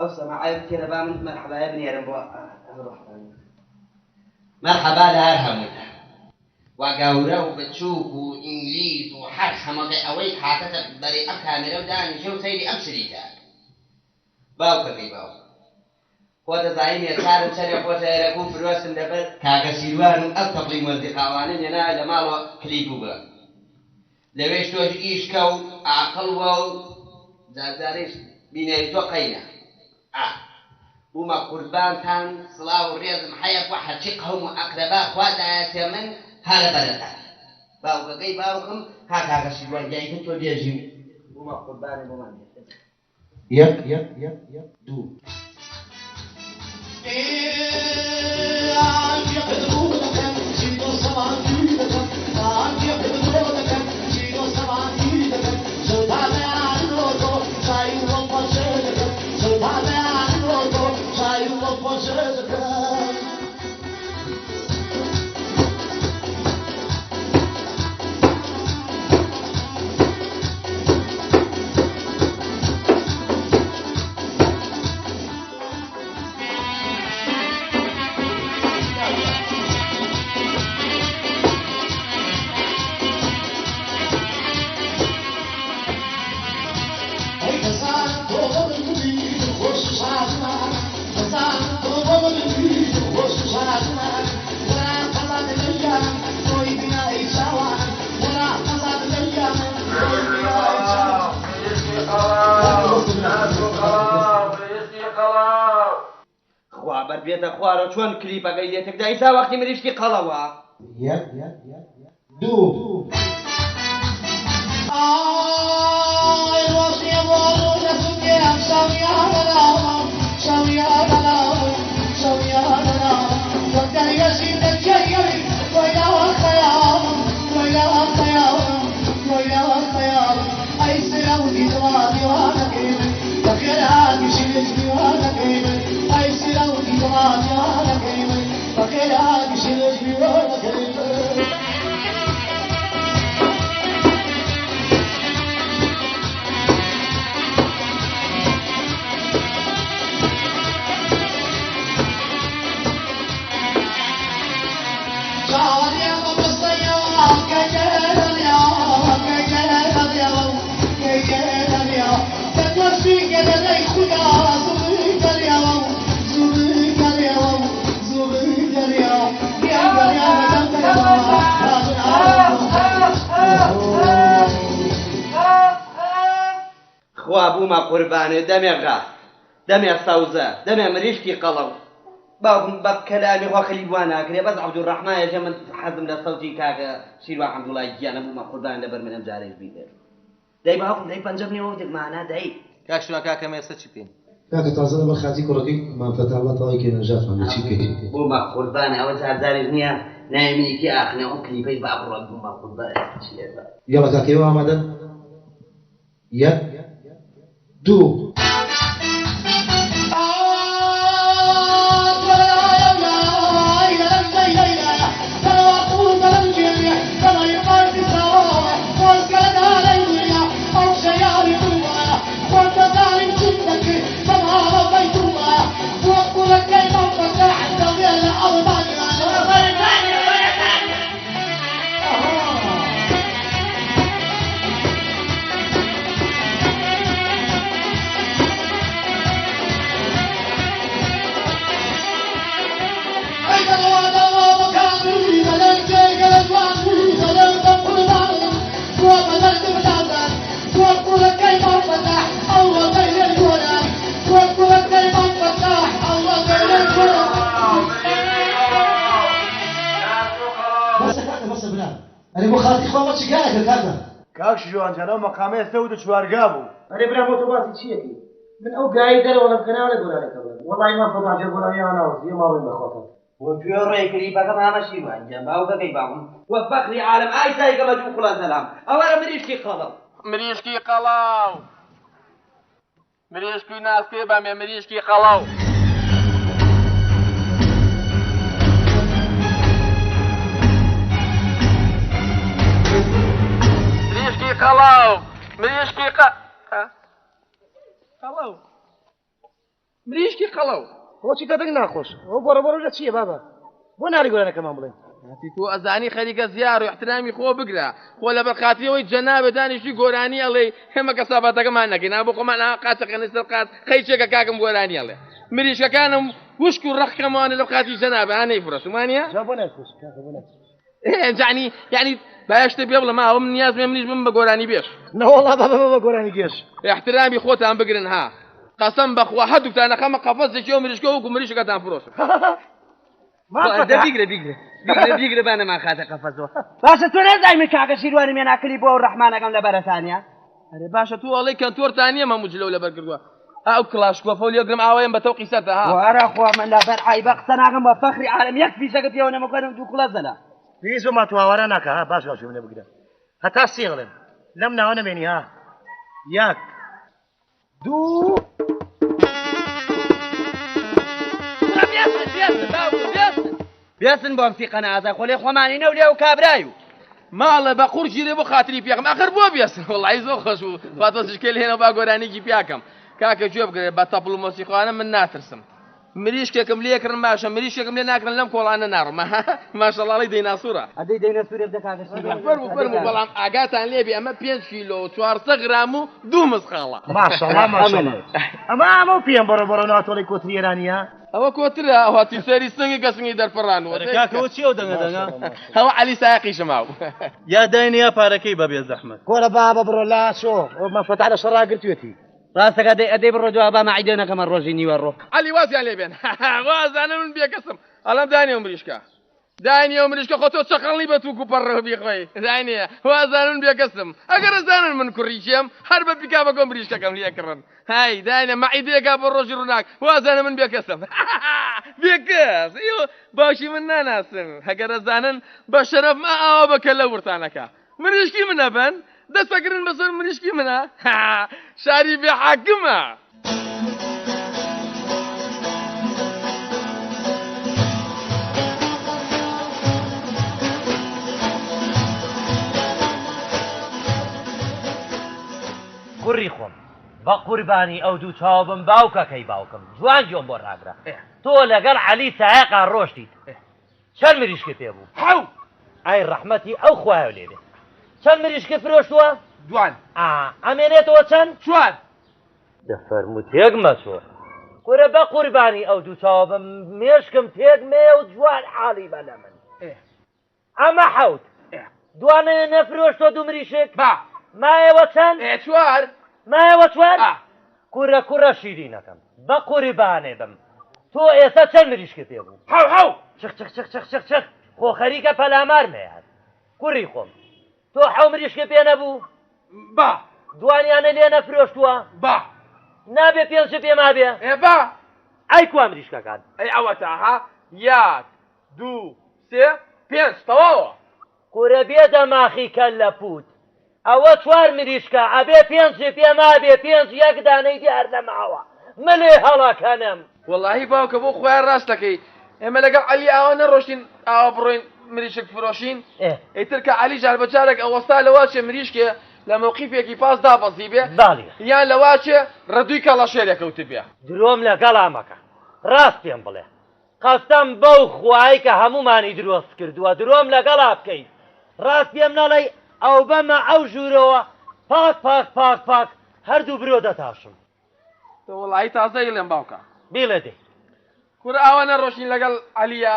أو سماعي بكير بامن مرحبا يا ابني يا رب مرحبا لا أرحمك وقاورة وبتشوف وإنجليز وحرحة مضي أويك حاتة بري أكامرة وداني شو سيدي أبسريتا باوكا كي باوكا خوات زعيم يسار سريع خوات يركون في الوسط دبر كاكا سيروان أو تقليم والدقاوانين ينا لمالو كليبوغا لويش توج إيش كو عقل وو زازاريش بيني توقينا وما قربان كان صلاة والرياض محيب واحد شقهم وأقرباء خوات يسمن هذا بلد باوكا كي باوكم كاكا سيروان جاي كنتو ديجيو وما قربان وما يب دو خوا بربيت أخوارو شون كليبا قيدتك دا إيسا وقتي مريشتي قلوا يب دو خوابو ما قربانه دمي صوزة دمي مريشتي قلو باوكم بكلامي هو خليبوانا كري بس عبد الرحمن يا جماعة حزم لصوتي كاكا شيلوا عبد الله جانا بو ما قربان دبر من امزاري بيدر داي باوكم داي بنجبني وودك معنا داي كاكشوا كاكا ما يستشبين كاكا تازه بر خاطي كوركي ما فتح الله طاي كي نجاف ما تشيكي بو ما قربان او زاري نيا نايمي كي اخنا اوكلي بي بابو بو ما قربان يلا كاكي وامدا يب دو أنا مخاطي خوامة شكاية كذا كاكش جوان جانا مقامي سود شوارقابو أنا بلا موتوباتي شيكي من أو قايدر ولا بقناة ولا قول عليك والله ما فضع جبنا يا أنا وزي ما وين بخاطر وفي الرأي كريبا كما ماشي وان جنب أو كيف بعهم وفقني عالم أي ساي كما جو خلان سلام أو أنا مريشكي قلو مريشكي ناس كيبا مريشكي قلو مريشكي قلو مریشکی قەڵەو بۆچی دەدەنگ ناخۆش ئەو بۆرە لە چییە بابا بۆ ناری گۆرانەکەمان بڵێن تۆ ئەزانی خەریکە زیار و احترامی خۆ بگرە خۆ لە بەرخاتیەوەی جەنابێ دانیشتی گۆرانی ئەڵێ هێمە کەسابەتەکەمان نەکەین بۆ خۆمان قاچەکەنە سەر قات خەیچێکە کاکەم گۆرانی ئەڵێ مریشکەکانم وشک و ڕەخکەمانە لە قاتی جەنابە هانەی فرەسومانە یعنی باشتە بێ بڵە ماوە من نیاز منیش بم بە گۆرانی بێش نەوەڵا بابا بە گۆرانی گێش احترامی خۆتان بگرن ها قەسەم بەخوا هەردووکتانە خەمە قەفەزێکی ئەو مریشکە وەکو مریشکەتان فرۆشم بیگرە بانەمان خاتە قەفەزەوە باشە تۆ نەزای من کاکە شیروانی مێناکەلی بۆ ئەو ڕەحمانەکەم لە بەرەتانە ئەرێ باشە تۆ ئەڵەی کەنتۆرتانیە مەموو جلەو لەبەر کردووە ئەو کلاشکۆفە و لێگرم ئاوەیەم بە تەو قیسەتە ها وارە خوا من لەبەر عیبە قسە ناکەم بە فەخری عالەم یەک فیسەکە پێوە نەمەکەنم دوو کوڵە زەلا پێویست بۆ ماتواوارە ناکە ها باش باشی منە بگرە هەتا سێڵێن لەم ناوە نەمێنی ها یەک دوو بێسن بۆم فیقەنە ئازا خۆلێ خۆمانینە و لێ و کابرای و ماڵە بە قورجی لێ بۆ خاتری پێکەم ئەخر بۆ بێسن وەڵی زۆر خۆش بوو فاتۆسیشکێ لێنەوە با گۆرانێکی پیاکەم کاکە گوێ بگرێ بە تەپڵ و مۆسیقوانە من ناترسم مریشکێکم لێکردن باشە مریشکێکم لێ ناکردن لەم کۆڵانە ناڕمە ماشەڵڵی دەیناسوورە ئەدەی دەینەسوورێ دەکاتە فەرموو بەڵام ئاگاتان لێبێ ئەمە 5 کیلۆ 400 گرام و 2 مسخاڵە ماشەڵڵا ماشەڵڵا ئەمە پێم بەڕۆ ناتۆڵی کۆتری ئێرانیە ئەوە کۆترە ئەوەتی سەری سنگی کەسنگی دەرپەڕانەوە کاکەوە چی ئەو دەنگە دەنگە ئەوە عەلی سایقیشە ماو یا داینیا پارەکەی بەبێ زەحمەت گۆرە بابە بڕۆ لاشۆ ئەو مەفەتە لە شەڕاگرتوێتی ڕاستەکە ئەدەی بڕۆ جواب بە مەعیدێنەکەمە ڕۆژی نیوەڕۆ عەلی وازیان لێبێن وازانە من بێکەسم ئەڵەم دانیە مریشکە دانیە مریشکە خۆ تۆ چەقەڵی بە تووک و پەڕەوە بیخۆی دانیە وازانە من بێکەسم ئەگەر ئەزانن من کوڕیچێم هەر بە پیکا بە گۆم مریشکەکەم لێکڕن های دانیە مەعیدەیەکا بۆ ڕۆژی ڕووناک وازانە من بێکەسم بێکەس باشی من ناناسن هەگەر ئەزانن بە شەرەف ما ئاوا بکە لە ورتانەکە مریشکی منە بن دەستەگرن بەسەر مریشکی منە شاری بێ حاکمە کوڕی خۆم بە قوربانی ئەو دوو چاوبم باوکەکەی باوکم جوان جۆم بۆ ڕاگرا تۆ لەگەڵ عەلی سایقا ڕۆشتیت چەند مریشکی پێ بوو حەو ئای ڕەحمەتی ئەو خوایە لێبێ چەند مریشکی فرۆشتووە دوان ئەمێنێتەوە چەند چوار دەفەرموو تێک مەچۆ کورە بە قوربانی ئەو دوو چاوبم مێشکم تێک مێ و جوان حاڵی بە لە من ئەمە حەوت دوانە نەفرۆشتۆ دوو مریشک مایەوە چەند چوار مایەوە چوار کوڕە شیرینەکەم بە قوربانێ بم تۆ ئێستا چەند مریشکی پێ بوو حەو چخ خۆ خەریکە پەلامار مەیاد کوڕی خۆم تۆ حەو مریشکی پێ نەبوو با دوانیانە لێ نەفرۆشتووە با نابێ پێنج پێ مابێ با ئەی کوا مریشکەکان ئەی ئەوەتە ها یەک دوو سێ پێنج تەواوە کوڕە بێدە ماخی کەل لە پوت ئەوە چوار مریشکە ئەبێ پێنج پێ مابێ پێنج یەک دانەی دیار نەماوە ملێ هەڵەکەنم وەڵاهی باوکە بۆ خۆیان ڕاست دەکەی ئێمە لەگەڵ عەلی ئاوا نەڕۆشتین ئاوا بڕۆین مریشک فرۆشین ئیتر کە عەلی جار بەجارێک ئەوەستا لەوا چێ مریشکێ لە مووقیفێکی پاس دابەزی بێ یان لەوا چێ ڕەدووی کەڵەشێرێک کەوتی بێ درۆم لەگەڵا مەکە ڕاست پێم بڵێ قەستەم بەو خوای کە هەمومانی دروست کردووە درۆم لەگەڵا بکەیت ڕاست پێم نەڵێ ئەو بەمە ئەو ژوورەوە پاک هەردوو برۆ دەتاشم تۆ وەڵاهی تازەی لێم باوکە بیڵێ دێ کوڕە ئاوا نەڕۆشین لەگەڵ عەلیە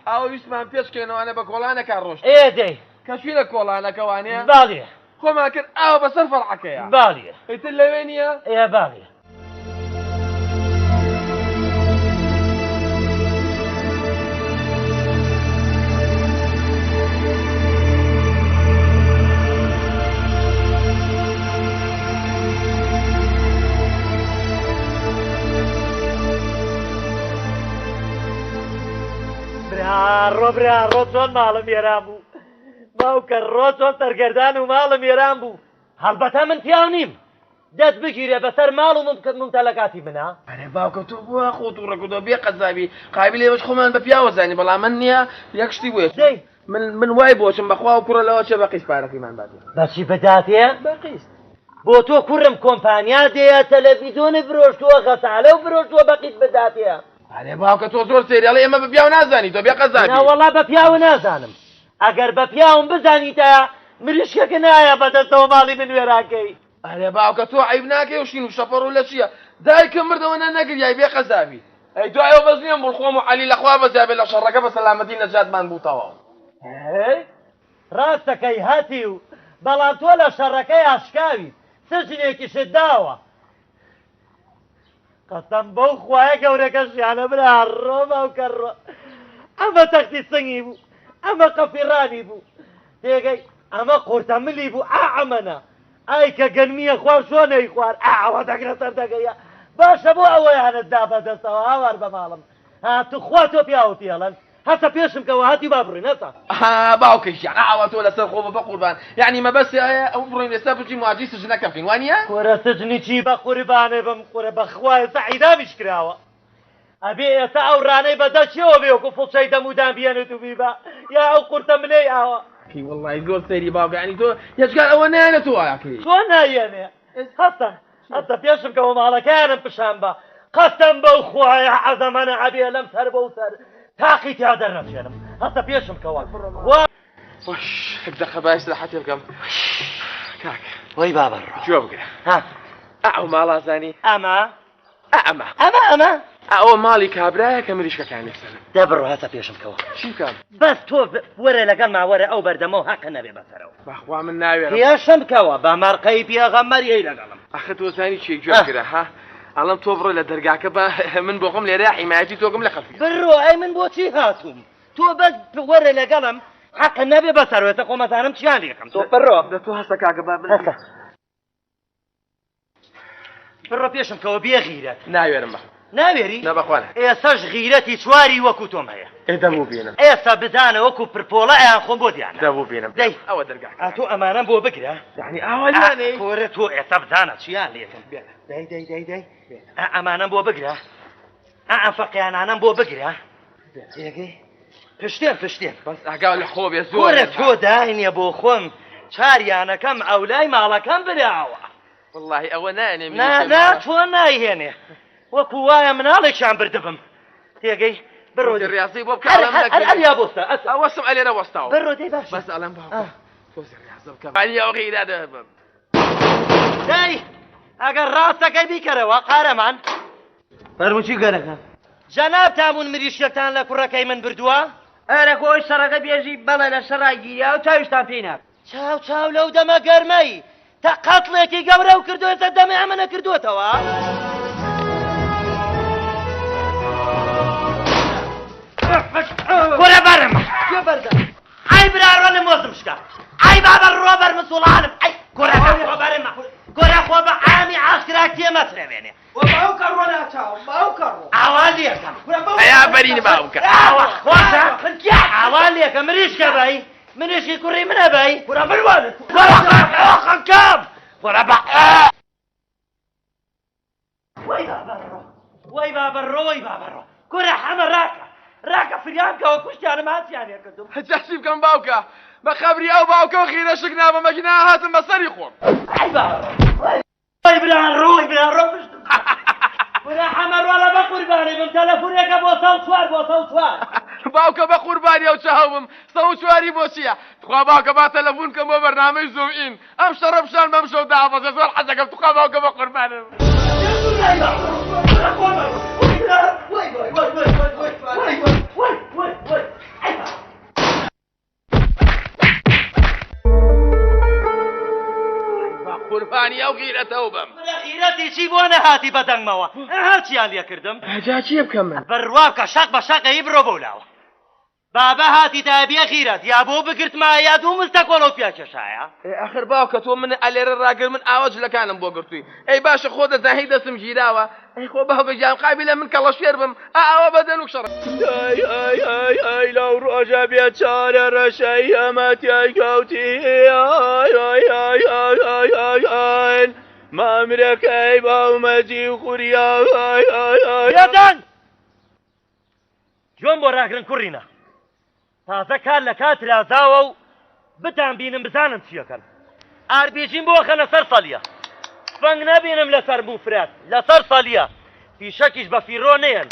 ئاوا ویستمان پێشکەینەوانە بە کۆڵانەکە ڕۆشت دەی کەچوی لە کۆڵانەکەوانەیە باڵێ خۆمان کرد ئاوا بەسەر فەرعەکەیە باڵێ ئیتر لەوێ نییە باڵێ ڕۆ چۆن ماڵم ێران بوو باوکە ڕۆ چۆن سەرگەردان و ماڵم ێران بوو هەڵبەتە من پیاو نیم دەست بگیرێ بەسەر ماڵ و ممتەلەکاتی منە ئەرێ باوکە تۆ بووە خۆت و ڕێکودۆ بێ قەزابی قابل ێوەش خۆمان بە پیاوە زانی بەڵام من نییە یەک شتی بووە من وای بۆچم بەخوا و کوڕە لەوە چێ بە قیس پارەکەیمان بادێ بەچی بەداتێ بە قیس بۆ تۆ کوڕم کۆمپانیا دەیە تەلەڤیزۆنی فرۆشتووە غەسالە و فرۆشتووە بەقیت بداتەیە ئەرێ باوکە تۆ زۆر سریاڵی ئێمە بە پیاو نازانی تۆ بێ قەزابی ناوەڵا بە پیاوە نازانم ئەگەر بە پیاوم بزانیتە مریشکەکە نایە بەدەستەوە ماڵی من وێراکەی ئەرێ باوکە تۆ عیب ناکەی و شین و شەپەڕ و لە چییە دایکم مردەوە نەگریای بێ قەزابی ئەی دوایەوە بەزنیم بڵ خۆم و عەلی لەخوا بەزیابێ لە شەڕەکە بە سەلامەتی نەجاتمان بووتەوە ڕاستەکەی هاتی و بەڵام تۆ لە شەڕەکەی ئاشکاوی سژنێکیشت داوە قەسەم بەو خوایە گەورەکەشیانە برا ڕۆمە و کەڕۆ ئەمە تەختی سنگی بوو ئەمە قەفیڕانی بوو تێگەی ئەمە قورتەملی بوو ئەمەنە ئای کە گەرمیە خوار شۆنەی خوار ئەوە دەگرە سەر دەگەیە باشە بۆ ئەوەی هەنتدا بەدەستەوە هاوار بە ماڵم هاتو خوا تۆ پیاوە پێڵەن هەتا پێشم کەەوە هاتی با بڕین هەتا باوکەشیان ئاوا تۆ لەسەر خۆ بە قوربان یعنی مەبەستی ئەیە ئەو بڕین لەسەر بچی مواجی سژنەکە بکەین وانە کۆرە سجنی چی بە قوربانێ بم قورە بەخوای سەعیدامیش کراوە ئەبێ ئێستا ئەو ڕانەی بەدەچیەوە بێ وەکو فڵچەی دەمودان بێنێت و بیبا یا ئەو قورتەملەی ئاوە والله زۆر سەیری باوکە ینی تۆ هێچکار ئەوە نایەنە تۆ ئاکەی تۆ نایەنێ هەتا پێشم کەەوە ماڵەکانم پشان بە قەسەم بەو خوایە عەزەمەنە عەبێ لەم سەر بەو سەر تاقی تیا دەرنەچێنم هەتا پێشم کەوە دقە باش لە حەتێ بکەم کاک وەی بابەڕۆ گوێ بگرە ئەو ماڵازانی ئەمە ئەمە ئەوە ماڵی کابرایە کە مریشکەکانی سەرن دەبڕۆ هەتا پێشم کەوە چی بکەم بەس تۆ وەرە لەگەڵ ماوەرە ئەو بەردەمەوە حەقە نەبێ بەسەرەوە بەخوا من ناوێرم پێشم کەوە بە مەرقەی پێغەمبەری لەگەڵم ئەخە تۆ زانی چی گوێ بگرە ها ئەڵم تۆ بڕۆ لە دەرگاکە بە من بۆ خۆم لێرە حیمایەتی تۆکەم لە خەفی بڕۆ ئەی من بۆچی هاتووم تۆ بەس وەرە لەگەڵم حەقە نەبێ بەسەرەوەتە خۆمەزانم چیان لێکەم تۆ بڕۆ دە تۆ هەستە کاکە با بڕۆ پێشم کەوە بێ غیرەت ناوێرم بە ناوێری نەبەخوانە ئێسەش غیرەتی چواری وەکو تۆم هەیە دەبوو بێنم ئێستا بدانە وەکو پرپۆڵە ئەیان خۆم بۆ دیانە دەبوو بێنم دەی ئەوە دەرگاکە تۆ ئەمانەم بۆ بگرە یعنی ئاوالانێ کۆرە تۆ ئێستا بدانە چیان لێکم دەی ئەمانەم بۆ بگرە فەقیانانەم بۆ بگرە تێگەی پشتێن بەس ئاگاو لە خۆ بێ زۆر کۆرە تۆ داینە بۆ خۆم چاریانەکەم ئەولای ماڵەکەم براوە والله ئەوە نایێنێ نا تۆ نایهێنێ وەکو وایە مناڵێکیان بردبم تێگەی بڕۆ ڕاستی بۆ بکڵم ئەلیا بۆستە ئەوەسم ئەلێرە وەستاوە بڕۆ دەی باش بەس ئەڵم باوکە تۆ ڕاستە بکەم عەلی ئەو غیرە دەبم دەی ئەگەر ڕاستەکەی بیکەرەوە قارەمان فەرمووچی گەرەکە جەناب تامون مریشکتان لە کوڕەکەی من بردووە ئەرە خۆی سەرەکە بێژی بەڵێ لە سەرای گیریا و تاویشتان پێی ناک چاو لەو دەمە گەرمەی تا قەتڵێکی گەورە و کردوێتە دەمێ ئەمە نەکردوێتەوە گۆرە بەرم ئای برارۆ لە مۆزم شکا ئای بابە ڕۆبەر مسوڵانم ئەی گۆرەکە ڕۆبەرمە گۆرە خۆ بە ئامی ئاشکرا تێمەترێنێ ئاوا لێکەم ئەیا بەرین باوکە خۆشە ئاوا لێکە مریشکە بای منیشی کوڕی منە بای گۆرە بڕوانت خەکەم گۆرە بە وەی بابەڕۆ گۆرە حەمە ڕاکە فریانکەوە کوشتیانم هاتیانێ کردم هەچی بکەم باوکە بە خەبری ئەو باوکە و خیرە شک نابە مەکینا هاتم بەسەری خۆم وەی برارۆ پشتم گۆرە حەمە ڕۆڵە بە قوربانی بم تەلەفۆنێکە بۆ 104 باوکە بە قوربانی ئەو چاوم 104 بۆ چییە تخوا باوکە با تەلەفۆن کەم بۆ بەرنامەی زوئین ئەم شەڕە بشان بەم شەو داوەزە زۆر حەزەکەم تخوا باوکە بە قوربانم قوربانی ئەو غیرەتەوە بم غیرەتی چی بۆ نەهاتی بەدەنگمەوە هاچیان لێ کردم جا چیە بکەم من بڕواکە شەق بە شەقەی بڕۆ بەولاوە بابە هاتی تا بێ غیرەت یا بۆ بگرتمە یا دوو مستەکۆڵە و پیاکێشایە ئەخر باوکە تۆ من ئەلێرە ڕاگر من ئاوا جلەکانم بۆ گرتووی ئەی باشە خۆ دەزانهی دەستم ژیراوە ئەی خۆ باوکەجان قابلە من کەڵە شێر بم ئاوا بەدەن و شەڕ ئای لەو ڕۆژە بێت چارە ڕەشەی ئەمەتیای کەوتی مامرەکەی باومەجی و خوریا بێدەنگ جۆم بۆ ڕاگرن کوڕینە تازە کار لە کاترازاوە و بتان بینم بزانم چیەکەن ئاربێژین بۆ خەنە سەر سەڵیە تفەنگ نەبینم لەسەر موفرەت لەسەر سەلیە فیشەکیش بە فیڕۆ نێن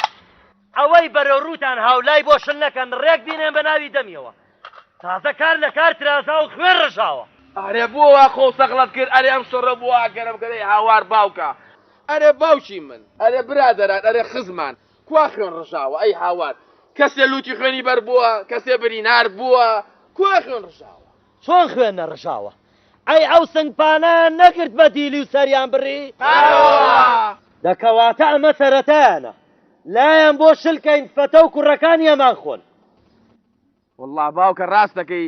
ئەوەی بەرەو ڕووتان هاولای بۆ شل نەکەن ڕێک بینێن بە ناوی دەمیەوە تازە کار لە کار ترازا و خوێن ڕژاوە ئەرێ بووە خۆ سەقلت کرد ئەرێ ئەم شڕە بووە گەرم کردی هاوار باوکە ئەرێ باوکی من ئەرێ برادەران ئەرێ خزمان کوا خوێن ڕژاوە ئەی هاوار کەسێ لوتی خوێنی بەر بووە کەسێ برینار بووە کوا خوێن ڕژاوە چۆن خوێن نەڕژاوە ئەی ئەو سنگپانە نەگرت بە دیلی و سەریان بڕی دەکەواتە ئەمە سەرەتایانە لایەن بۆ شلکەین فەتە و کوڕەکانی ئەمان خۆن والله باوکە ڕاست دەکەی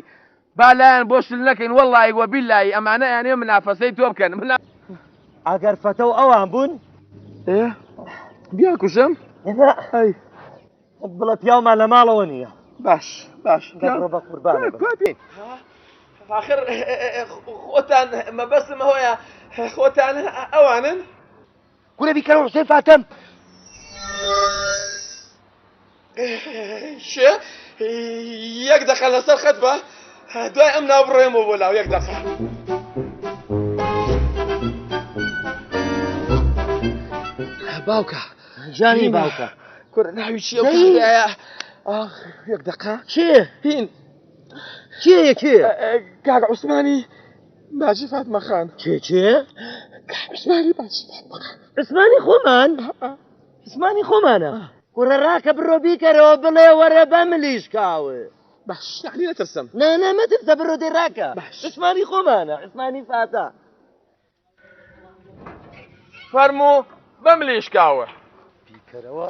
با لایەن بۆ شل نەکەین وەڵڵی وە بیلایی ئەمانە یانێ منافەسەی تۆ بکەن ئەگەر فەتە و ئەوان بوون بیا کوشم بڵە پیاومان لە ماڵەوە نییە باش گەڕۆ بە قوربانە آخر خۆتان مەبەستم هۆیە خۆتان ئەوانن گورە بیکەرە حوسێن فاتەم شێ یەک دەقە لەسەر خەت بە دوای ئەم ناو بڕێمەوە بۆ لاو یەک دەقە باوکە ژانی باوکە کورە ناوی چیە بکایە یەک دەقە چێ هین کێ کاک عوسمانی باجی فاتمە خان چێ کاک عوسمانی باجی فاتمە خان عوسمانی خۆمان عوسمانی خۆمانە کوڕە ڕاکە بڕۆ بیکەرەوە بڵێ وەرە بە ملیشکاوە باش یعنی نەترسم نانە مەترسە بڕۆ دێ ڕاکە عوسمانی خۆمانە عوسمانی فاتە فەرموو بەم لێشکاوە بیکەرەوە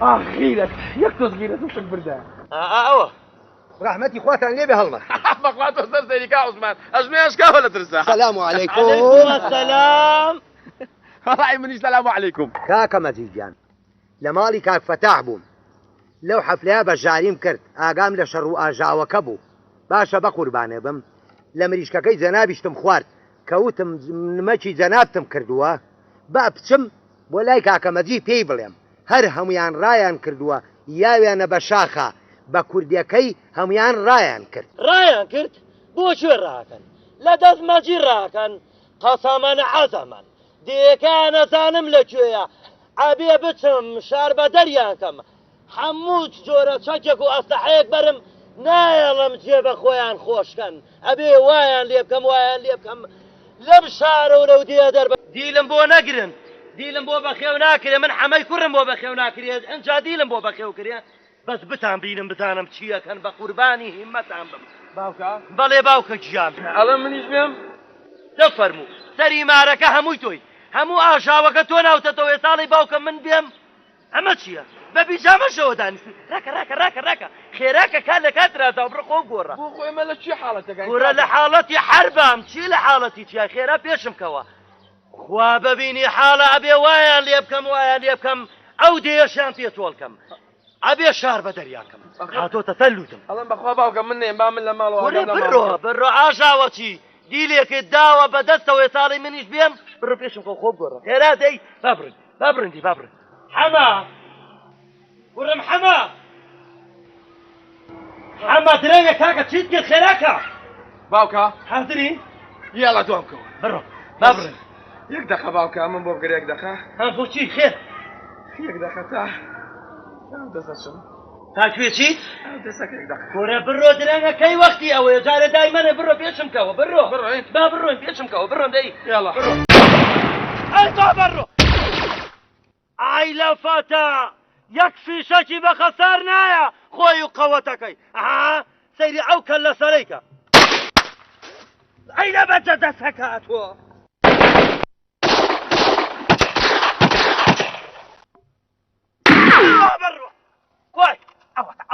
غیرەت یەک تۆز گیرەت و شک بردە ئەوە ڕەحمەتی خواتان لێ بێ هەڵمە بەخواتۆ سەر سەریکا عوسمان ئەژمێ ئەشکاوە لە ترسا سەلام عەلەیکۆم سەلام وەڵی منیش سەلام عەلەیکوم کاکە مەجیدیان لە ماڵی کاک فەتاح بووم لەو حەفلەیە بەشداریم کرد ئاگام لە شەڕ و ئاژاوەکە بوو باشە بە قوربانێ بم لە مریشکەکەی جەنابیشتم خوارد کەوتم نمەکی جەنابتم کردووە با بچم بۆ لای کاکە مەجید پێی بڵێم هەر هەمویان ڕایان کردووە یاویانە بە شاخە بە کوردیەکەی هەمویان ڕایان کرد ڕایان کرد بۆ کوێ ڕاکەن لە دەست مەجی ڕاکەن قەسەمانە عەزەمان دیەکان نەزانم لەکوێیە ئەبێ بچم شار بە دەریانکەم هەموو جۆرە چەکێک و ئەستەحەیەک بەرم نایەڵم جێبە خۆیان خۆشکەن ئەبێ وایان لێ بکەم وایان لێ بکەم لەم شارە و لەو دیە دەربە دیلم بۆ نەگرن دیلم بۆ بەخێو ناکرێ من حەمەی کوڕم بۆ بەخێو ناکرێت ئەنجا دیلم بۆ بەخێو کرێ بەس بتان بینم بزانم چیەکەن بە قوربانی هیممەتان بم باوکە بەڵێ باوکە گیان ئەڵە منیش بێم دەفەرموو سەری مارەکە هەمووی تۆی هەموو ئاژاوەکە تۆ ناوتەتەوە ێساڵی باوکە من بێم ئەمە چییە بە بیجامەشەوە دانیسی ڕاکە خێراکە کار لە کات رازا بڕ خۆ گۆڕە بۆ خۆی ئێمە لە چی حاڵەتەکەی گۆرە لە حاڵەتی حربام چی لە حاڵەتی چیا خێرا پێشم کەوە خوا ببینی حاڵە ئەبێ وایان لێ بکەم وایان لێ بکەم ئەو دێشیان پێ تۆڵکەم ئەبێ شار بە دەریاکەم هاتۆتە سەلوتم ئەڵم بەخوا باوکە من نێم با من لە ماڵەوە بڕۆ ئاژاوە چی دیلێکت داوە بەدەستەوەی ساڵی منیش بێم بڕۆ پێشم خۆ خۆ گۆڕە خێرا دەی بابرندی حەما وڕم حەما درێنگە کاکە چیت کرد خێراکە باوکە حاضری یاڵە دوام کەوە بڕۆ بابرن یەک دەقە باوکە من بۆ بگەر یەک دەقە بۆچی خێر یەک دەقە تا دەستەچم تاکوێ چیت دەستەکە یەک دەقە کۆرە بڕۆ درەنگە کەی وەختی ئەوەیە جارە دایمەنە بڕۆ پێشم کەوە بڕۆ با بڕۆین پێشم کەوە بڕۆن دەی یاڵە ئەی تۆ بڕۆ ئای لە فەتە یەک فیشەکی بە خەسار نایە خۆی و قەوەتەکەی سەیری ئەو کەل لە سەرەیکە ئەی لە بەجە دەسەکە تۆ بڕۆ وای ئەوەتە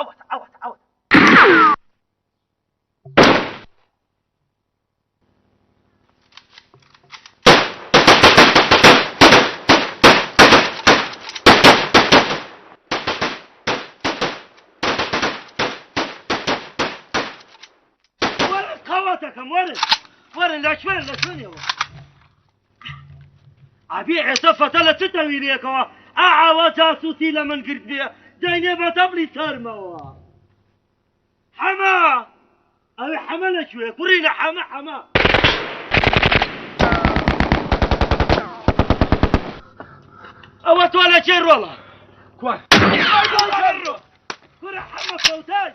وەرن لە شوێنەوە ئابی عێسە فەتە لە چ تەویرێکەوە ئاوا جاسوسی لە من گرت بێ دەینێ بە تەبلی سەرمەوە حەما ئەوێ حەمە لەکوێ کوڕی لە حەمە ئەوە تۆ لە چێ ڕۆڵە کوڕە حەمە فەوتای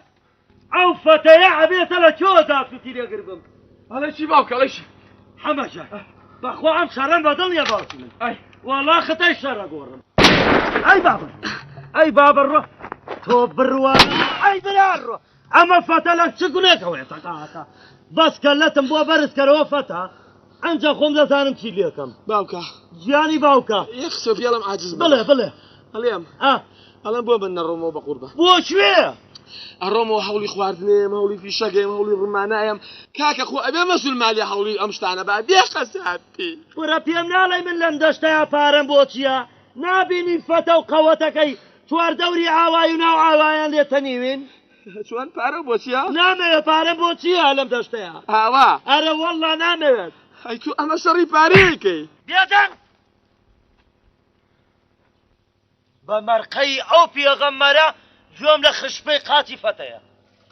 ئەو فەتەیە ئەبێتە لە کێوە داپسوتی لێگر بم ئەڵێ چی باوکە ئەڵێشی حەمەجە بەخوا ئەم شەڕەم بەدڵ نیە باوکی من وەڵا خەتای شەڕە گۆڕم ئەی بابڕ تۆ بڕوە ئەی برارڕۆ ئەمە فەتە لە چ گونێکەوەیە قاکە بەس کەلەتم بۆ بەرزکەرەوە فەتە ئەنجە خۆم دەزانم چی لێکەم باوکە گیانی باوکە یەک سۆفیاڵم عاجز بڵێ هەڵێم ئەڵەم بۆ بن نەڕۆمەوە بە قوربە بۆ کوێ ئەڕۆمەوە هەوڵی خواردنێم هەوڵی فیشەگەیم هەوڵی ڕمانایەم کاکە خۆ ئەبێ مەسول مالی هەوڵی ئەم شتانە با بێ قەسابی وەرە پێم ناڵێ من لەم دەشتەیە پارەم بۆ چییە نابینی فەتە و قەوەتەکەی چواردەوری ئاوای و ناو ئاوایان لێتە نیوین چۆن پارە بۆ چییە؟ نامەوێت پارەم بۆ چییە لەم دەشتەیە ئاوا ئەرە وەڵڵا نامەوێت ئەی تو ئەمە شەڕی پارەیەکەی بێدەن بە مەرقەی ئەو پێغەمبەرە گوێم لە خشپەی قاچی فەتەیە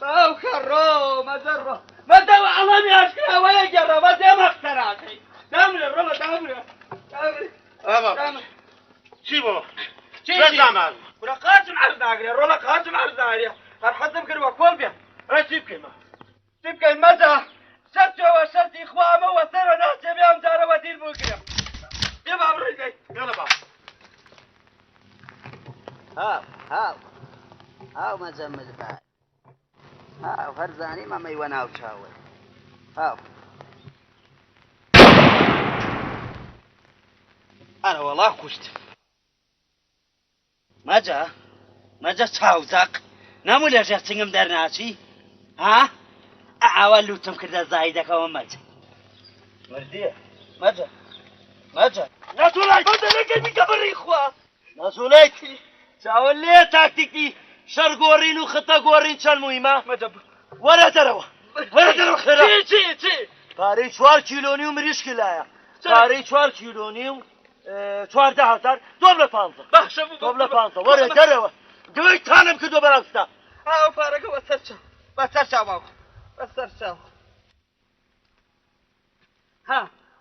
باوکە ڕۆ مەدەڕۆ مەدەوە ئەڵەمی ئاشکراوەیە گەڕە بە دێمە قەراکەی دامرێ ڕۆڵە دامرێ چی بۆ ورە قاچم عەرز ناگرێ ڕۆڵە قاچم عەرز ناگرێ هەر حەزم کردوە کۆڵ بێ چی بکەیمە چی بکەین مەدە سەرجەوە سەرتی خوا ئەمە وەسەرە ناچێ بێ ئەم جارەوە دیر بگرێ بێ با بڕێگەی یاڵە با هاو مەجەمل بای هاو هەرزانی مەمەیوە ناو چاوە هاو ئەرە وەڵا کوشت مەجە چاوزەق نەموو لەژێر چنگم دەرناچی ها ئاوا لوتم کردە زایدەکەەوە مەجە وەردیە مەجە نەتوڵای بەدەلەکەی بیکە بڕی خوا نەسوولەیتی چاوە لێ تاکتیکی شەر گۆڕین و خەتە گۆڕین چەند مویمە وەرە دەرەوە خێرا چی پارەی 4 کیلۆنی و مریشکی لایە پارەی 4 کیلۆنی و 14,000 تۆم لە 15 باشە تۆم لە 15 وەرە دەرەوە دوای تانم کردو بەڕاستا ئاو پارەکە بەسەر چاو باوکە بەسەر چاو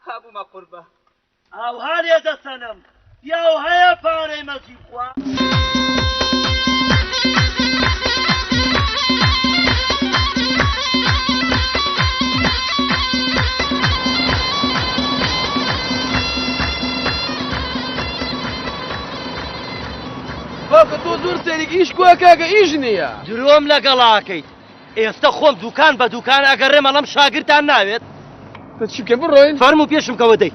هابوومە قوربە ئاو هەرێ دەسەنم پیاو هەیە پارەی مەجیب خوا باوکە تۆ زۆر سەرێکی ئیش کووە کاکە ئیش نییە درۆم لەگەڵاکەیت ئێستا خۆم دوکان بە دوکان ئەگەڕێمە لەم شاگرتان ناوێت چی بکەم بڕۆین فەرموو پێشم کەوە دەی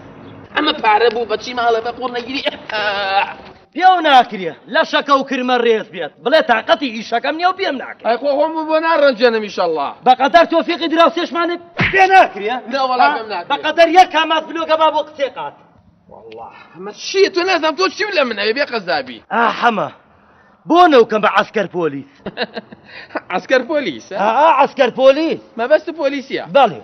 ئەمە پارە بوو بەچی ماڵە بە قوڕ نەگیری پێو ناکرێ لە شەکە و کرمە ڕێز بێت بڵێ تااقەتی ئیشەکەم نیە و پێم ناکرێت ئەی خۆ خۆم بۆ ناڕەنجێنم ئیشەڵڵا بەقەدەر تۆفیقی دراوسێشمانت پێ ناکرێ بەقەدەر یەک کامات بلۆگە با بۆ قسێ قات ئەمە چیە تۆ نازانم تۆ چی لە منەوێ بێ قەزابی حەمە بۆ نەوکەم بە عەسکەر پۆلیس عەسکەر پۆلیس عەسکەر پۆلیس مەبەست پۆلیسیە بەڵێ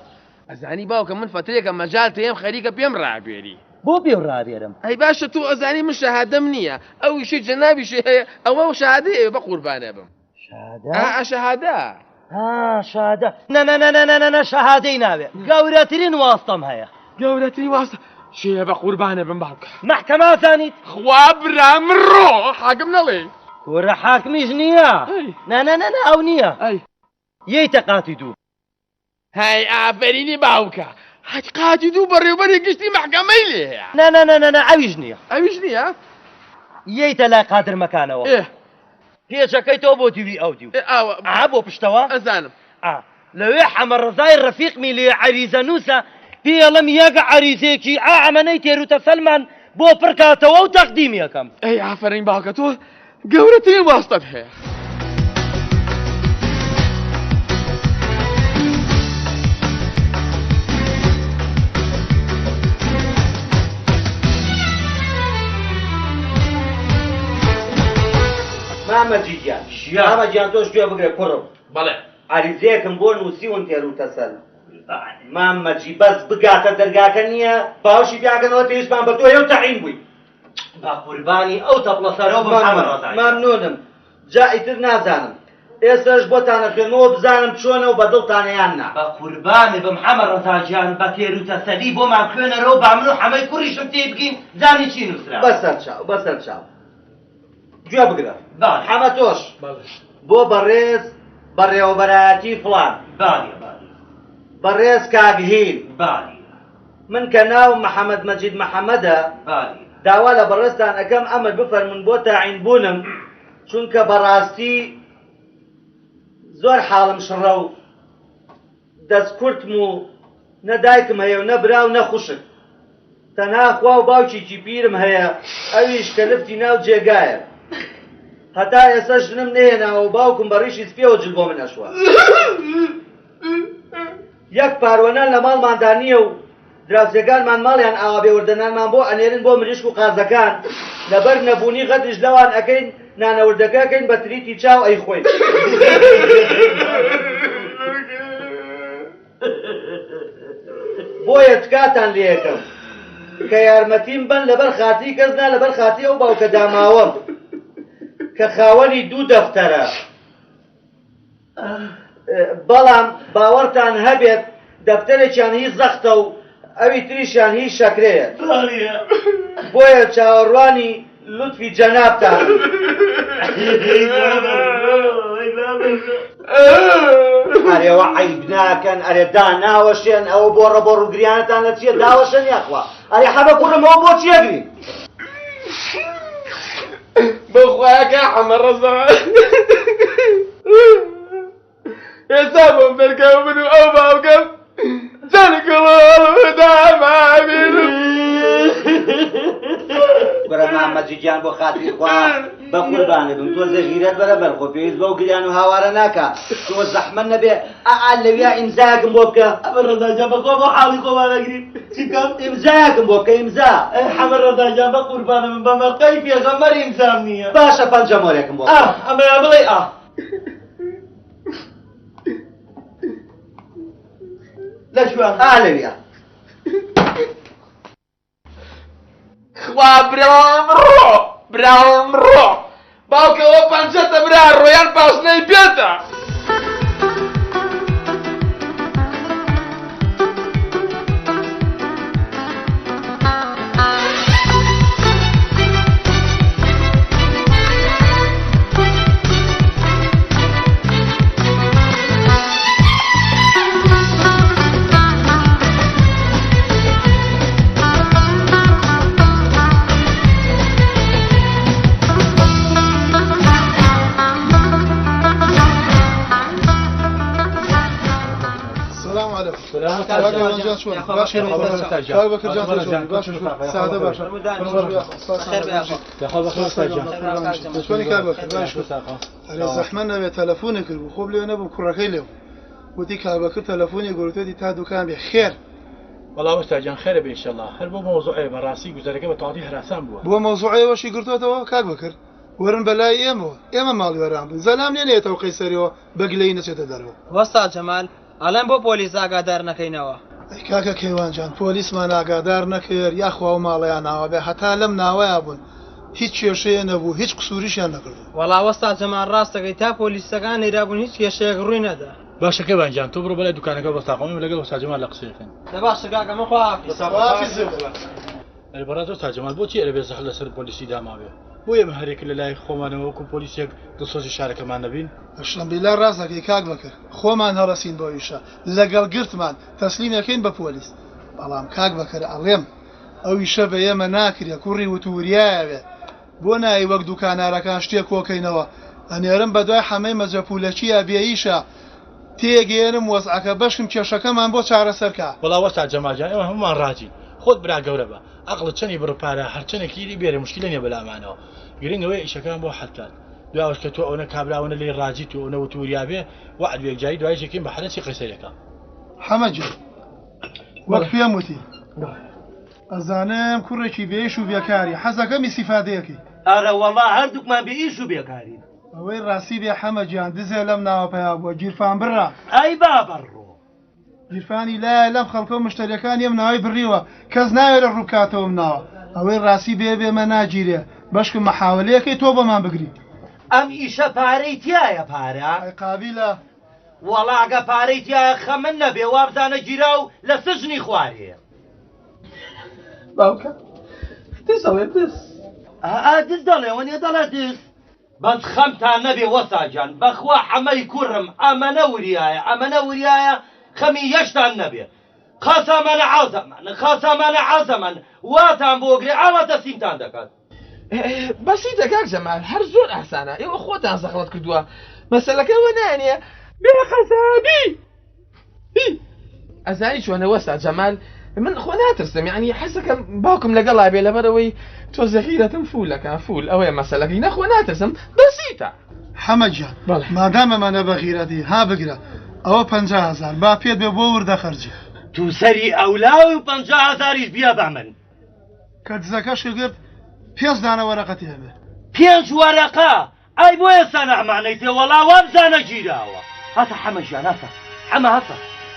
ئەزانی باوکە من فترێکە مەجال تێم خەریکە پێم ڕابێری بۆ پێم ڕابێرم ئەی باشە تۆ ئەزانی من شەهادەم نییە ئەو ئیشی جەنابیشی هەیە ئەوە شەهادەیە بە قوربانە بم شەهادە شەهادە نە شەهادەی ناوێت گەورەترین واستەم هەیە گەورەترین واستە چێ بە قوربانە بم باوکە مەحکەمە زانیت خوا برا من ڕۆ حاکم نەڵێ وەرە حاکمیش نییە نە ئەو نییە یەیتە قاتی دوو هەی ئافرینی باوکە حەج قاتی دوو بەڕێوبەری گشتی مەحکەمەی لێ نە ئەویش نییە ئەویش نییە یەیتە لای قادر مەکانەوە پێچەکەیتەوە بۆ دیوی ئەو دیو بۆ پشتەوە ئەزانم لەوێ حەمە ڕزای ڕەفیقمی لێ عەریزە نووسە پێڵم یەک عەریزێکی ئەمەنەی تێروتە سەلمان بۆ پڕکاتەوە و تەقدیمی یەکەم ئەی ئافرین باوکە تۆ گەورەترین واستەت هەیە مامەجییان مامەجییان تۆش گوێ بگرێ کوڕم بەڵێ عەریزەیەکم بۆ نووسیون تێروتە سەل مامەجی بەس بگاتە دەرگاکە نییە باوشی بیاگەنەوە پێویستمان بە تۆ هێو تەعین بووی با قوربانی ئەو تەپڵە سەرەوە مامنۆنم جا ئیتر نازانم ئێستاش بۆتانە خوێنەوە بزانم چۆنە و بەدڵتانەیان نا بە قوربانی بم حەمە ڕەتاجیان بە تێروتەسەدی بۆمان خوێنەرەوە با من و حەمەی کوڕیشم تێ بگین زانی چی نووسرا بەسەر چاو گوێ بگرە باڵێ حەمە تۆش بۆ بەڕێز بەڕێوەبەرایەتی فڵان باڵێ بەڕێز کاگهین باڵێ من کە ناوم محەممەد مەجید محەممەدە باڵێ داوا لە بەڕێزتان ئەەکەم ئەمە بفەرمون بۆ تاعین بوونم چونکە بەڕاستی زۆر حاڵم شڕە و دەست کورتم و نەدایکم هەیە و نەبرا و نەخوشک تەنها خوا و باوکیکی پیرم هەیە ئەویش کە لفتی ناو جێگایە هەتا ئێستا ژنم نێناوە و باوکم بە ڕیشی سپێوە جل بۆ من ئەشوە یەک پاروەنان لە ماڵماندا نییە و دراوسێکانمان ماڵیان ئاوا بێوردەنانمان بۆ ئەنێرن بۆ مریشک و قازەکان لەبەر نەبوونی غەدیش لەوان ئەەکەین نانەوردەکەکەین بە تریتی چاو ئەی خۆین بۆیە تکاتان لێ یەکەم کە یارمەتیم بن لەبەر خاتی کەسنا لەبەر خاتی ئەو باوکە داماوەم کە خاوەنی دوو دەفتەرە بەڵام باوەڕتان هەبێت دەفتەرێکیان هیچ زەختە و ئەوی تریشیان هیچ شەکرەیە بۆیە چاوەڕوانی لوتفی جەنابتان ئەرێوە عیب ناکەن ئەرێ داناوەشێن ئەوە بۆ ڕەبۆ ڕووگریانتان لە چیە داوەشەن یاخوا ئەرێ حەبە کوڕمەوە بۆ چیەگرین بخواکە حەمە ڕەزا ئێستا بۆم دەرکەو من و ئەو باوکەم بەرە مامەجیگیان بۆ خاتری خوا بە قوربانە بم تۆ زەژیرەت بەرە بەرخۆ پێویست بەو گریان و هاوارە ناکە تۆ زەحمەت نەبێ ئەعال لەویا ئیمزایەکم بۆ بکە ئەمە ڕەداجان بەخۆ بۆ حاڵی خۆمانەگرین چیکەم ئیمزایەکم بۆ بکە ئیمزا حەمە ڕەداجان بە قوربانە من بەمەقەی پێغەمبەر ئیمزام نییە باشە پەنجەمۆرێکم بۆ ئەمەیان بڵێ لەشوان لەویا خوا براوم ڕۆ باوکەوە پەنجەتە برا ڕۆیان پاسنەی پێتە زەحمە نەبێت تەلەفۆنی کرد بوو خۆ لێ نەبوو کوڕەکەی لێو وتی کابەکە تەلەفۆنی گەورەتی تا دوکان بێ خێر والله وەستاجان خێرە بێ ئینشەڵڵا هەر بۆ مەوزوعێ بەڕاستی گوزارەکە بە تەواوی هەراسان بووە بۆ مەوزوعەوەشی گرتوێتەوە کاک بکرد وەرن بەلای ئێمە ماڵی وەران بن زەلام لێنێتەوە قەیسەریەوە بەگلەی نەچێتە دەرەوە وەستا جەمال ئەڵێن بۆ پۆلیس ئاگادار نەکەینەوە کاکە کەیوانجان پۆلیسمان ئاگادار نەکرد یاخوا و ماڵیان ناوە بێ هەتا لەم ناوەیە بوون هیچ کێشەیە نەبوو هیچ قسووریشیان نەکردو وەڵا وەستا جەمال ڕاستەکەی تا پۆلیسەکان نێرابوون هیچ کێشەیەک ڕووی نەدا باشە کەوانجان تۆ بڕۆ بەلای دوکانەکە بەستاقۆمی لەگەڵ وەستا جەمال لە قسەکەن دەباشە کاکە من خواحافیز بەڕا وەستا جەمال بۆچی ئەرە بێ زەحمەت لەسەر پۆلیسی داماوێ بۆ ئێمە هەرێک لە لای خۆمانەوە وەکو پۆلیسێک دڵسۆزی شارەکەمان نەبین ئەشەمبیلا ڕاستەکەی کاک بکرد خۆمان هەڵەسین بۆ ئیشە لەگەڵ گرتمان تەسلیمەکەین بە پۆلیس بەڵام کاک بکرد ئەڵێم ئەو ئیشە بە ئێمە ناکرێ کوڕی وتوریایەوێ بۆ نایی وەک دوکانارەکان شتێک کۆکەینەوە ئەنێرم بە دوای حەمەی مەجەپولەکیە بێئیشە تێگەێنم وەزعەکە بەشم کێشەکەمان بۆ چارەسەرکە وەڵا وەستا جەماجان ئێوە هەمومان ڕاجین خۆت برا گەورە بە عقڵت چەندی بڕپارە هەرچەنێکی بێرە مشکلە نیە بەلامانەوە گرنگەوەی ئیشەکان بۆ حەلکات دوایش کە تۆ ئەوە کابراونە لێ ڕاجیت و ئەوە وتوریابێ وعد وێکجایی دوایشێکین بە حەلەتی قەیسەریەکە حەمەجی وەک پێم وتی ئەزانم کوڕێکی بێئیش و بێکاری حەزەکەمی سیفادەیەکی ئارە وەڵا هەردووکمان بێئیش و بێکاری ئەوەی ڕاستی بێ حەمەجیان دزێ لەم ناوەپەیا بووە گیرفان بڕا ئەی بابڕۆ گیرفانی لای لەم خەڵکە و مشتریەکان ئێم ناوی بڕیوە کەس ناوێت لە ڕووکاتەوەم ناوە ئەوەی ڕاستی بێ بێمە ناگیرێ بەشکم مەحاولەیەکەی تۆ بەمان بگری ئەم ئیشە پارەی تایە پارە قابلە وەڵاگە پارەی تایە خەمن نەبێ وابزانە گیرا و لە سژنی خوارێ باوکە دەڵێ دەست دز دەڵێ وەنێ دەڵێ دز بەس خەمتان نەبێ وەساجان بەخوا حەمەی کوڕم ئەمەنە وریایە خەمی یەشتان نەبێ خاسامانە عازەمەن واتان بۆگرێ ئاوا دەستیمتان دەکات بەسیتە کاک جەمال هەر زۆر ئاسانە ئێوە خۆتان زەخڵەت کردووە مەسەلەکەوە نانیە بێقەزابی ئەزانی چۆنە وەستا جەمال من خۆ ناترسم یعنی حەسەکەم باوکم لەگەڵا بێ لەبەرەوەی تۆ زەخیرەتم فولەکە فول ئەوەیە مەسەلەکەی نەخۆ ناترسم بەسیتە حەمەجان مادامەمانە بەغیرەتی ها بگرە ئەوە 50,000 با پێت بێ بۆ وردە خەرجی تو سەری ئەولاوی و 50,000 بیا بە من کە دزەکەش کرد 5 دانە وەرەقەتی هەبێ 5 وەرەقە ئەی بۆ ئێستا نەعمانەی تێ وەڵا وابزانە گیراوە هەتا حەمەژیان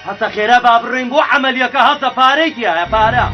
هەتا خێرا با بڕۆین بۆ عەمەلیەکە هەتا پارەی تایە پارە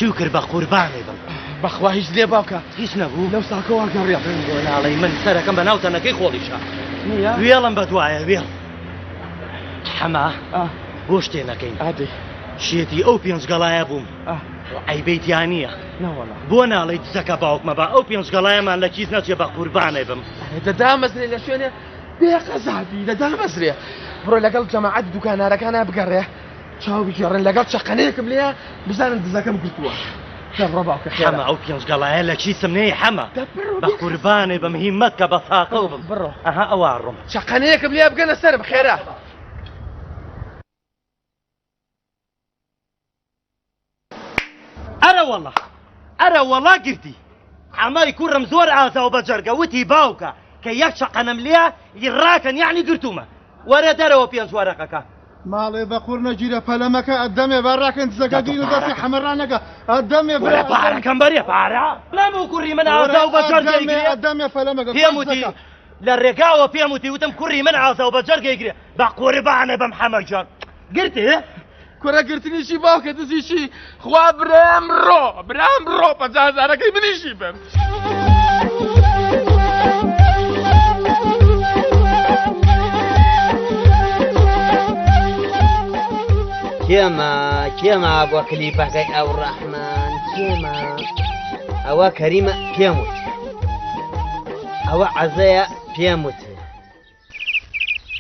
چیو کرد بە قوربانێ بم بەخوا هیچ لێ باوکە هیچ نەبوو لەو ساکەوە گەڕێ بۆ ناڵەی من سەرەکەم بە ناوتەنەکەی خۆڵیشە وێڵم بە دوایە وێڵ حەما بۆ شتێ نەکەین شێتی ئەو 5 گەڵایە بووم ئەیبەیتیان نییە بۆ ناڵەی دزەکە باوکمە بە ئەو 5 گەڵایەمان لە کیس نەچێ بە قوربانێ بم دەدامەزرێ لە شوێنێ بێقەزابی دەدامەزرێ بڕۆ لەگەڵ جەماعەت دوکانارەکانە بگەڕێ چاو بگێڕن لەگەڵ چەقەنەیەکم لێە بزانن دزەکەم گرتووە دەڕۆ باوکە حەما ئەو 5 گەڵایە لە کیسم نەیە حەما بە قوربانێ بم هیمەت کە بە ساقە بم بڕۆ ئەها ئەوە ڕۆم چەقەنەیەکم لێ بگەنە سەرم خێرا ئەرە وەڵا گرتی حەمای کوڕم زۆر ئازاو بە جەرگە وتی باوکە کە یەک چەقەنم لێە ڕاکەن یعنی گرتومە وەرە دەرەوە 5 وەرەقەکە ماڵێ بە قوڕ نەگیرە پەلەمەکە ئەدەمێ باڕاکەن دزەکە گیر و دەستی حەمەڕانەکە ئەدەمێ پارەکەم بەرێ پارە لەم و کوڕی من ئازاو بە جەرگە ئەدەمێ پەلەمەکە پێم وتی لە ڕێگاوە پێم وتی وتم کوڕی من ئازاو بە جەرگە گرێ بە قوربانە بەم حەمەجان گرتی کوڕە گرتنیشی باوکە دزیشی خوا برام ڕۆ 50,000ەکەی منیشی بم کێمە بۆ کلیپەکەی ئەو ڕەحمان کێمە ئەوە کەریمە پێم وت ئەوە عەزەیە پێم وت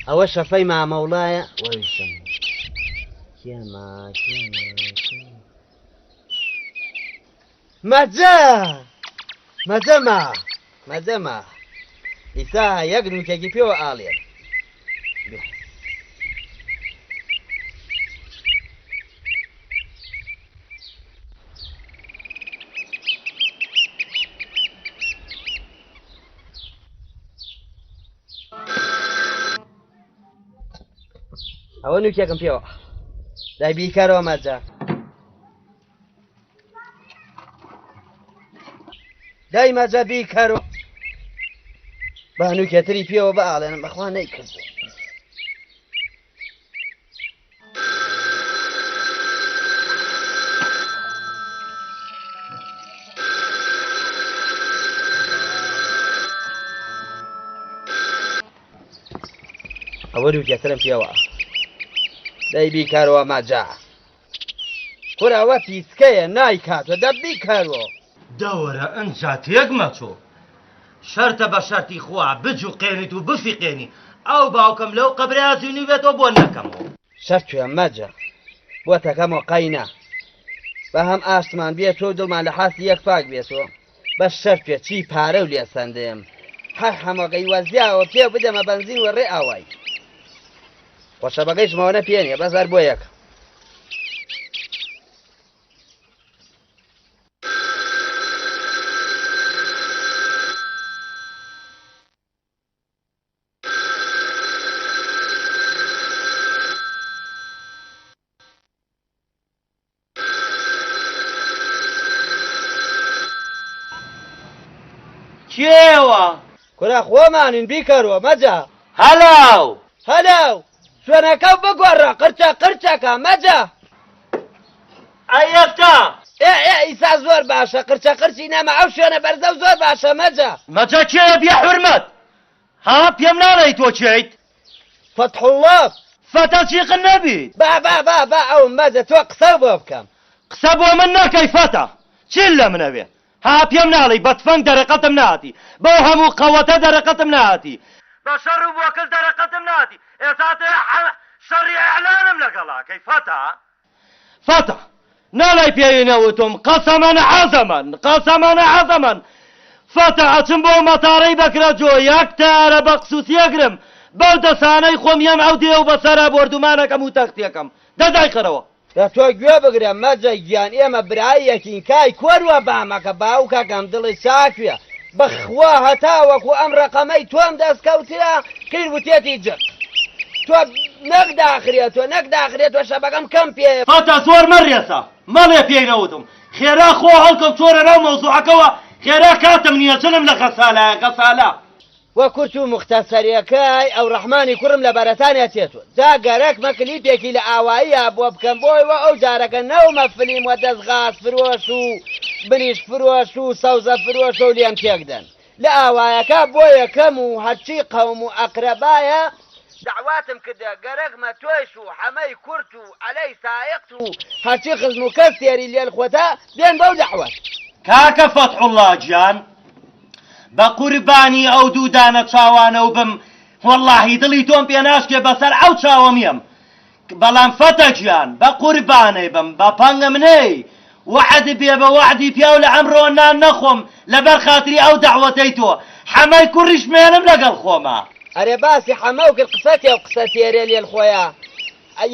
ئەوە شەفەی مامەوڵایە وەویشم کێمە مەجەمە ئیسا یەک نوکێکی پێوە ئاڵێت ئەوە نوکێکم پێوە دای بیکارەوە مەجە دای مەجە بیکارەوە با نوکێتری پێوە بە ئاڵێنم بەخوا نەیکرد ئەوە نوکێترم پێوە دەی بیکارەوە مەجە کوڕەوە پیسکەیە نایکاتوە دە بیکارەوە دەوەرە ئەنجا تێک مەچۆ شەرتە بە شەرتی خوا بجو قێنیت و بفیقێنی ئەو باوکەم لەو قەبرەیە زیونی بێتەوە بۆ نەکەمەوە. شەر توێ مەجە بۆ تەکەمەوە قەینا بە هەم ئاشتمان بێتەوە دڵمان لە حاسی یەک پاک بێتەوە بەس شەر توێ چی پارە و لێ سندێم هەر هەمەقەی وەزیاوە پێ بدەمە بەنزین وەڕێ ئاوای خۆشەبەکەیشمەوە پێنیە بەزار بۆ یەک. کێوە؟ کورا خۆمانین بیکەرەوە مەجە. هەلاو هەلاو سوێنەکە بگۆڕە قرچە قرچەکە مەجە. ئەیەکتا ئیسا زۆر باشە قرچە قرچی نەما ئەو شوێنە بەرزە و زۆر باشە مەجە. مەجە کێیە بیا حورمەت؟ ها پێم ناڵێی تۆ چیت؟ فەتحوڵڵاه فەتە چیقن نەبیت. با ئەو مەجە تۆ قسە بۆ بکەم. قسە بۆ من ناکەی فەتە چیل لە منەوێ؟ ها پێم ناڵی بە تفەنگ دەرەقەتم ناتی بەو هەموو قەوەتە دەرەقەتم ناتی بە شەڕ و بۆکل دەرەقەتم ناتی ئێستا شەڕی ئەعلانم لەگەڵاکەی فەتە ناڵی پێوینەوتم قەسەمەنە عەزەمەن فەتە ئەچم بۆ مەتاڕەی بەکرەجۆ یەک تارە بە قسووسیەگرم بەو دەسانەی خۆم یەم ئەو دێ و بەسەرا بردومانەکەم و تەختیەکەم دەدای قەرەوە. تۆ گوێ بگرە مەجە گیان ئێمە برایەکین کای کۆروە بامەکە باوکەکەم دڵی چاکوێ بەخوا هەتا وەکو ئەم ڕقەمەی تۆم دەستکەوترا کیر وتێتی جر تۆ نەکداخرێتەوە شەبەکەم کەم پێ فەتە زۆر مەڕێسە مەڵێ پێی نەوتم خێرا خۆ هەڵکەم چۆرە ناو مەوزوعەکەەوە خێرا کاتم نییە چنم لە قەسالە وە کورت و مختەسەریەکەی ئەو ڕەحمانی کوڕم لە بەرەتانیا تێتوە جا گەرەک مەکلیپێکی لە ئاواییە بۆ بکەم بۆیەوە ئەو جارەکە نەومە فلیم وە دەستغاز فرۆش و بریش فرۆش و سەوزە فرۆش و لێم تێکدەن لە ئاوایەکە بۆ یەکەم و هەرچی قەوم و ئەقرەبایە دعواتم کردە گەرەکمە تۆیش و حەمەی کورت و عەلەی سایقت و هەرچی خزم و کەس تێری لێل خۆتە بێن بەو دەعوەت. کاکە فەتحوڵڵاه گیان بە قوربانی ئەو دوودانە چاوانە و بم وەڵڵاهی دڵی تۆم پێ ناشکێ بەسەر ئەو چاوەمیم بەڵام فەتە گیان بە قوربانەی بم بە پەنگم نەی وعد بێ بە وعدی پیا و لە ئەمڕۆ نان نەخۆم لەبەر خاتری ئەو دەعوەتەی تۆ حەمەی کوڕیش مێنم لەگەڵ خۆمە. ئەرێ باسی حەمە و کرد قسەتێ و قسە تێرێ لێل خۆیە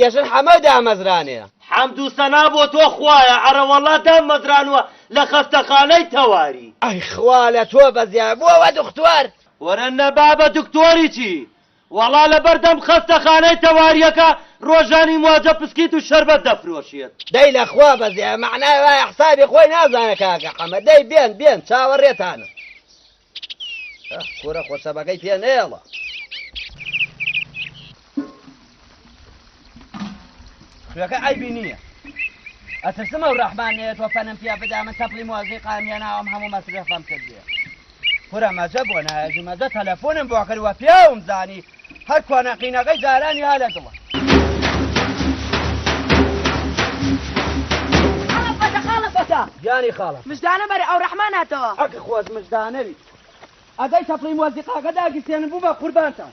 یەژن حەمە دامەزرانێ حەمد و سەنا بۆ تۆ خوایە ئەرە وەڵڵا دامەزرانوە لە خەستەخانەی تەواری. ئەی خوا لە تۆ بەزیار بووەوە دکتۆر وەرە نەبا بە دکتۆری چی وەڵا لە بەردەم خەستەخانەی تەواریەکە ڕۆژانی مواجە پسکیت و شەربەت دەفرۆشێت. دەی لە خوا بەزیار معنای وایە حسابی خۆی نازانە کاکە حەمە دەی بێن چاوەڕێتانە کوڕە خۆشەبەکەی پێ نێڵە. خوێکە ئایبی نییە ئەترسمە و ڕەحمانێت وە فەنم پیا بدا من تەپڵی موازی قامیە ناوم هەموو مەسرفم کردێ کوڕە مەجە بۆ نایەجی مەجە تەلەفۆنم بۆ کردوە پێوم زانی هەر کۆنەقینەکەی جارانی ها لە دڵە. خاڵە گیانی خاڵە مژدانە بەرە ئەو ڕەحمان هاتەوە ئەکە خۆش مژدانەوی ئەگەی تەپڵی موازیقاکە داگیرسێنن بوو بە قوربانتان.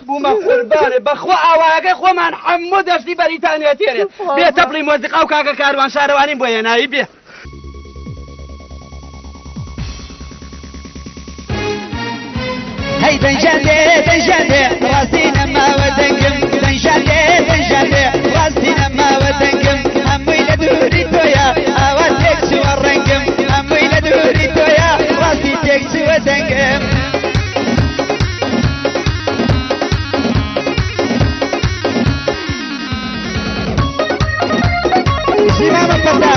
بوومە قوربانێ بەخوا ئاوایەکەی خۆمان هەموو دەستی بەریتانیا تێرێت بێ تەپڵی مۆزیقا و کاکە کاروان شارەوانی بۆ هێنایی بێ هەی دەنجاندێ دەنجاندێ ڕاستی نەماوە دەنگم دەنجاندێ دەنجاندێ ڕاستی نەماوە دەنگم هەمووی لە دووری تۆیە ئاوا تێک چووە ڕەنگم هەمووی لە دووری تۆیە ڕاستی تێک چووە دەنگم زیمامە پەتا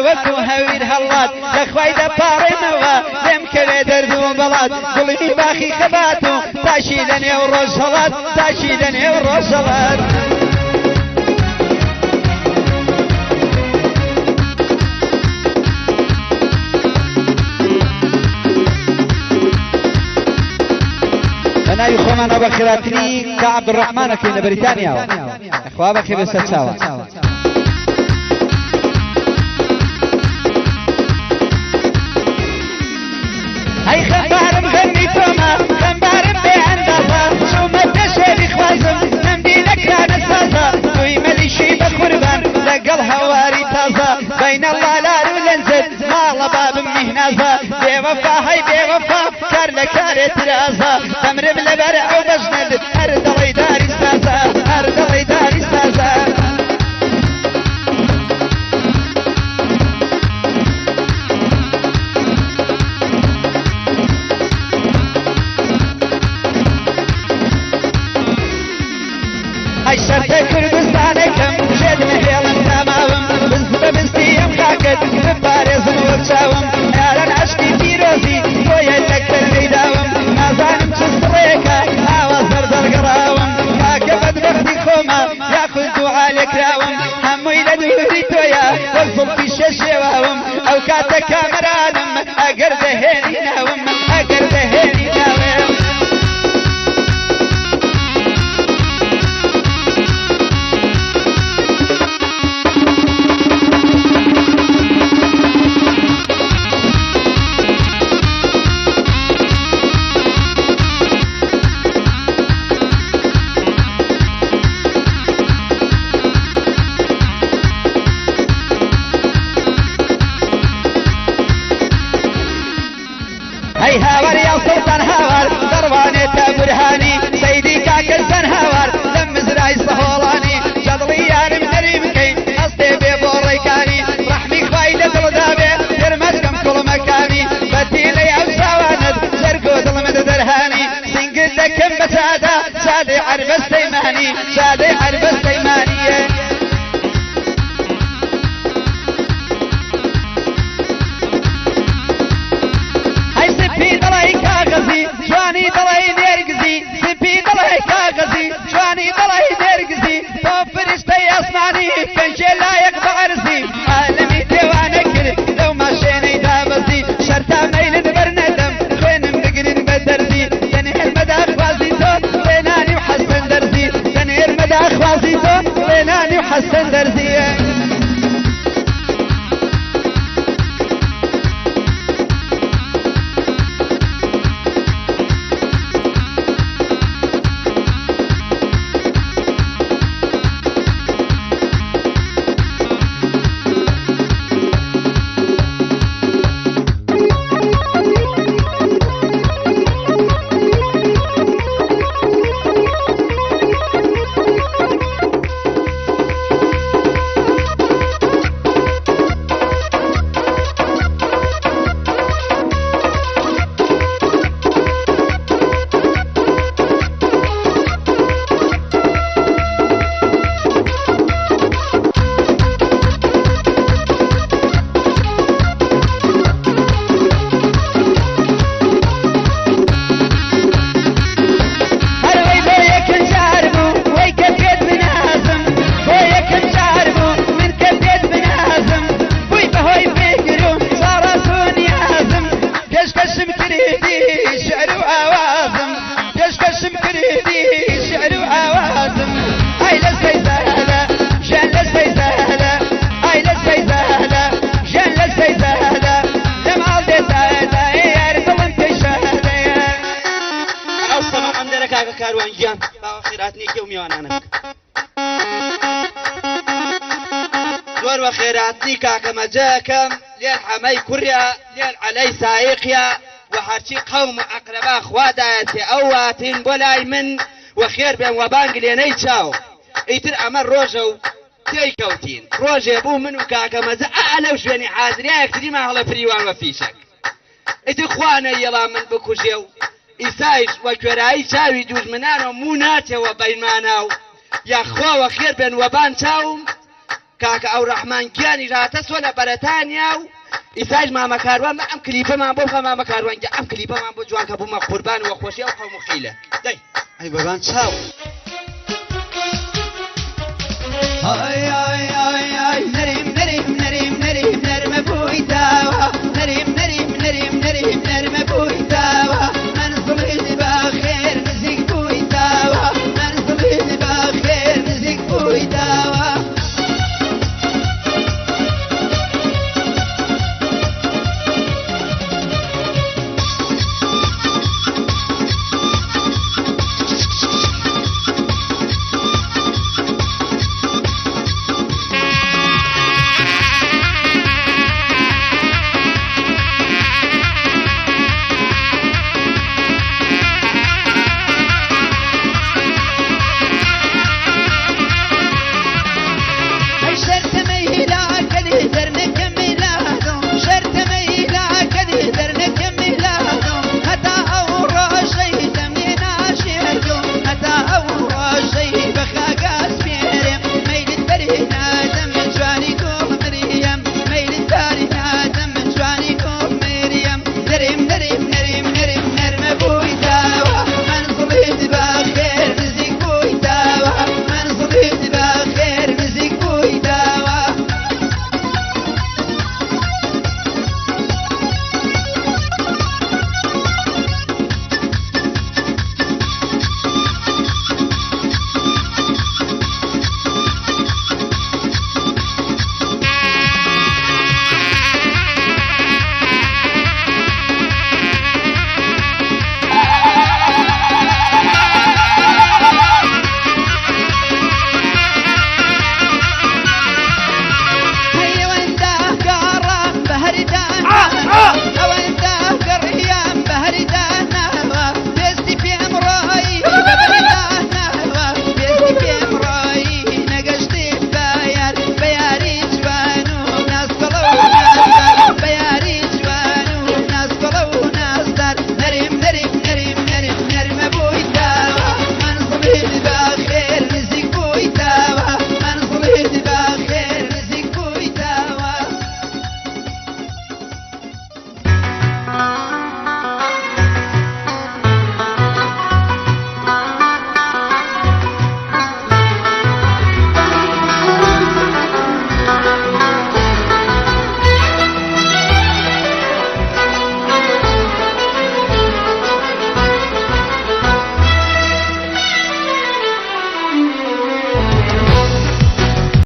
وەکو هەویر هەڵات لەخوای دەپاڕێنەوە لێم کەوێ دەرد و بەڵات گوڵی باخی خەبات و تاشی لە نێو ڕۆژ هەڵات تاشی لە نێو ڕۆژ هەڵات بەناوی خۆمانەوە بە خێراتنی کە عەبدوڕەحمانەکەی لە بەریتانیاوە خوا بەخێ بەسەر چاوە هەی خەمبارم غەمی تۆمە خەمبارم بێ ئەندازە چوومە پێشێری خوازم نەمدی نەکرانە سازە توی مەلیشی بە قوربان لەگەڵ هەواری تازە بەینە لالار و لەنجت ماڵە بابم میهنازە بێوەفا هەی بێوەفا کار لە کارێ ترازە دەمرم لەبەر ئەو بەژنت هەر دەڵی داری سازە هەر دەڵی داری سازە شەرتە کوردستانێکم ژێدمە هێڵم تاماوم بست بە بستیم خاکت بپارێزم وەک چاوم یاران عەشقی پیرۆزی تۆیە لەکبەرەی داوم نازانم چ سڕێکە ئاوا زەردەڵگەڕاوم کاکە بەدبەختی خۆمە یاخود دوعا لێکراوم هەمووی لە دووری تۆیە وەک زوڵفی شەشێواوم ئەو کاتە کامەرانم ئەگەر دەهێنی ناوم ئەگەر دەهێنی ناوم هەی هاوار یا سڵتان هاوار دەڕوانێتە بورهانی سەیدی کاکەسەن هاوار لەم مزرای سەهۆڵانی جەدڵی یارم هەری بکەین هەستێ بێ بۆ ڕێکانی ڕەحمی خوای لە دڵدا بێ پرمەشکەم کوڵمەکانی بەتیلەی ئەو چاوانت زەرگۆ دڵمت دەرهانی سنگت دەکەم بە چادا چادەی عەربەستەیمانی چادەی عەربەستەیمانیە جوانی دڵی نێرگزی سپی دڵی کاغەزی جوانی دڵی نێرگزی تۆ فریشتەی ئەسمانی پێنجێ لایەق بە عەرزی عالەمی دێوانە کرد لەو ماشێنەی دابەزی شەرتا مەیلت بەرنەدەم خوێنم بگرن بە دەرزی دەنێرمەدا خوازی تۆ خوێنانی و حەسن دەرزی دەنێرمەدا میوانانم زۆر وە خێراتنی کاکەمەجەکەم لێن حەمەی کوڕیا لێن عەلەی سایقیا و هەرچی قەوم و ئەقرەبا خوادایەتێ ئەو واتین بۆ لای من و خێر بێن و بانگ لێنەی چاو ئیتر ئەمە ڕۆژە و تێیکەوتین ڕۆژێ بوو من و کاکەمەجە لەو شوێنی حازریا یەکتریمە هەڵە فریوان وە فیشک ئیتر خوانە یەڵا من بکوژێ و ئیسایش وە کوێرایی چاوی دوژمنانە موو ناچێەوە بەیمانە و یاخواوە خێر بێن وەبان چاوم کاکە ئەو ڕەحمان گیانی ڕاتە سۆ لە بەرەتانیا و ئیسایش مامە کاروان ئەم کلیپەمان بۆ خە مامە کاروانگە ئەم کلیپەمان بۆ جوان کە بوومە قوربان وە خۆشی ئەو قەوم و خیلە دەی ئەی بەبان چاو ئای ئای ئای ئای نەری